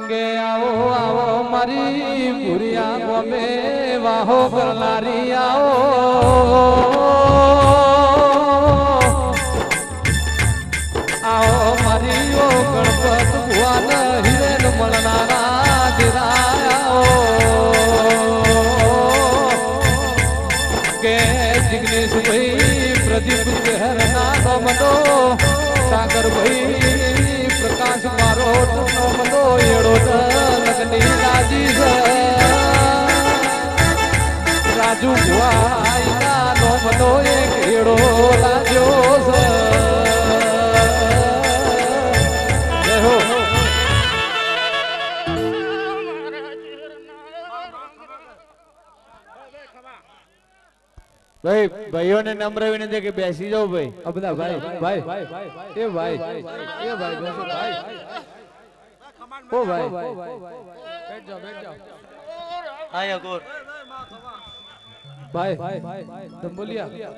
કે આવો આવો મારી ભૂરિયા ગમે વાહો કરનારી આવો આવો મારી ઓ ગણપત ભુવન હિરેન મળનારા દિરાયા કે જિગ્નેશ ભાઈ પ્રદીપ ચહેરના નમનો સાગર ભાઈ પ્રકાશ મારો નમનો એડો લગની રાજી રાજુ ભાઈ ના નમનો એક એડો લાગ્યો છે ભાઈ ભાઈઓને નમ્ર વિનંતી કે બેસી જાઓ ભાઈ અબલા ભાઈ ભાઈ એ ભાઈ એ ભાઈ બેસો ભાઈ ઓ ભાઈ બેઠ જાઓ આયા ગોર ભાઈ તમ બોલિયા